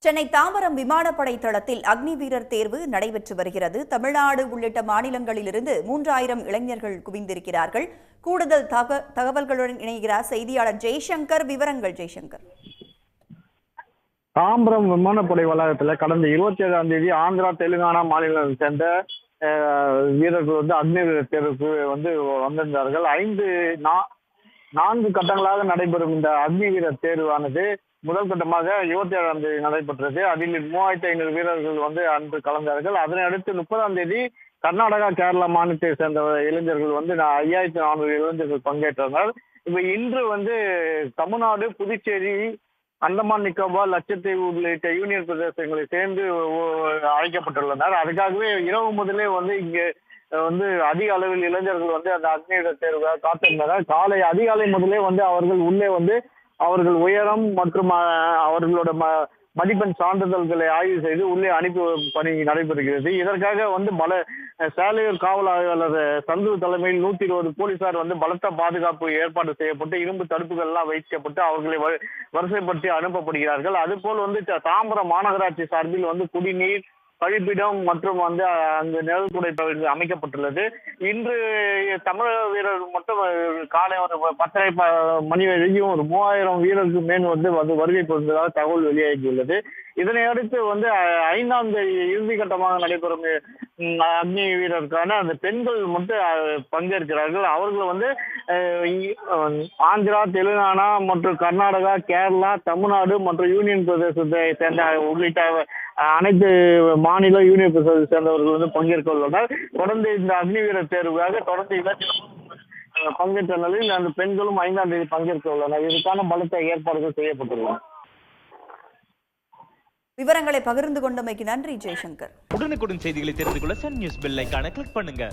சென்னை தாம்பரம் விமானப்படை தளத்தில் அக்னி வீரர் தேர்வு நடைபெற்று வருகிறது. தமிழ்நாடு உள்ளிட்ட மாநிலங்களிலிருந்து 3000 இளைஞர்கள் குவிந்திருக்கிறார்கள். கூடுதல் தகவல்களுடன் இணைகிறார் செய்தியாளர் ஜெய்சங்கர். விவரங்கள் ஜெய்சங்கர். தாம்பரம் விமானப்படை வளாகத்தில் கடந்த 27ஆம் தேதி ஆந்திரா தெலுங்கானா மாநிலத்தை சேர்ந்த வீரர்கள் அக்னி வீரர் தேர்வுக்கு வந்திருந்தார்கள். 4 கட்டங்களாக நடைபெறும் இந்த அக்னி வீரர் தேர்வானது முதல் கட்டமாக 27ஆம் தேதி நடைபெற்றது. அதில் 3500 வீரர்கள் அன்று கலந்தார்கள். அதனை அடுத்து 30ஆம் தேதி கர்நாடகா, கேரளா மாநிலத்தை சேர்ந்த இளைஞர்கள் 5400 இளைஞர்கள் பங்கேற்றனர். இப்ப இன்று தமிழ்நாடு, புதுச்சேரி, அந்தமான் நிக்கோபார், லட்சத்தீவு உள்ளிட்ட யூனியன் பிரதேசங்களை சேர்ந்து அழைக்கப்பட்டுள்ளனர். அதுக்காகவே இரவு முதலே இங்கே அதிக அளவில் இளைஞர்கள் அந்த அக்னிவீரர் தேர்வுக்காக காத்திருந்தனர். காலை அதிகாலை முதலே அவர்கள் உள்ளே அவர்கள் உயரம் மற்றும் அவர்களோட மதிப்பெண் சான்றிதழ்களை ஆய்வு செய்து உள்ளே அனுப்பி பணி நடைபெறுகிறது. இதற்காக சாலையூர் காவல் ஆய்வாளர் சந்துரு தலைமையில் 120 போலீசார் பலத்த பாதுகாப்பு ஏற்பாடு செய்யப்பட்டு இரும்பு தடுப்புகள் எல்லாம் வைக்கப்பட்டு அவர்களை வரிசைப்படுத்தி அனுப்பப்படுகிறார்கள். அதுபோல் தாம்பரம் மாநகராட்சி சார்பில் குடிநீர், கழிப்பிடம் மற்றும் அங்கு நிழல்குடை அமைக்கப்பட்டுள்ளது. இன்று தமிழக வீரர் மட்டும் காலை ஒரு 10:30 மணி வரைக்கும் ஒரு 3000 வீரருக்கு மேல் வருகை புரிந்ததாக தகவல் வெளியாகியுள்ளது. இதனை அடுத்து 5ஆம் தேதி இறுதி கட்டமாக நடைபெறும் அக்னி வீரருக்கான அந்த பெண்கள் மட்டும் பங்கேற்கிறார்கள். அவர்கள் ஆந்திரா, தெலுங்கானா மற்றும் கர்நாடகா, கேரளா, தமிழ்நாடு மற்றும் யூனியன் பிரதேசத்தை சேர்ந்த உள்ளிட்ட அனைத்து மாநில யூனியன் பிரதேசத்தை சேர்ந்தவர்கள் பங்கேற்க உள்ளனர். தொடர்ந்து இந்த அக்னி வீரர் தேர்வுக்காக தொடர்ந்து பங்கேற்ற நிலையில் அந்த பெண்களும் 5ஆம் தேதி பங்கேற்க உள்ளனர். இதுக்கான பலத்த ஏற்பாடுகள் செய்யப்பட்டுள்ளன. விவரங்களை பகிர்ந்து கொண்டமைக்கு நன்றி ஜெய்சங்கர். உடனுக்குடன் செய்திகளை தெரிந்து கொள்ள சன் நியூஸ் பெல் ஐகானை கிளிக் பண்ணுங்க.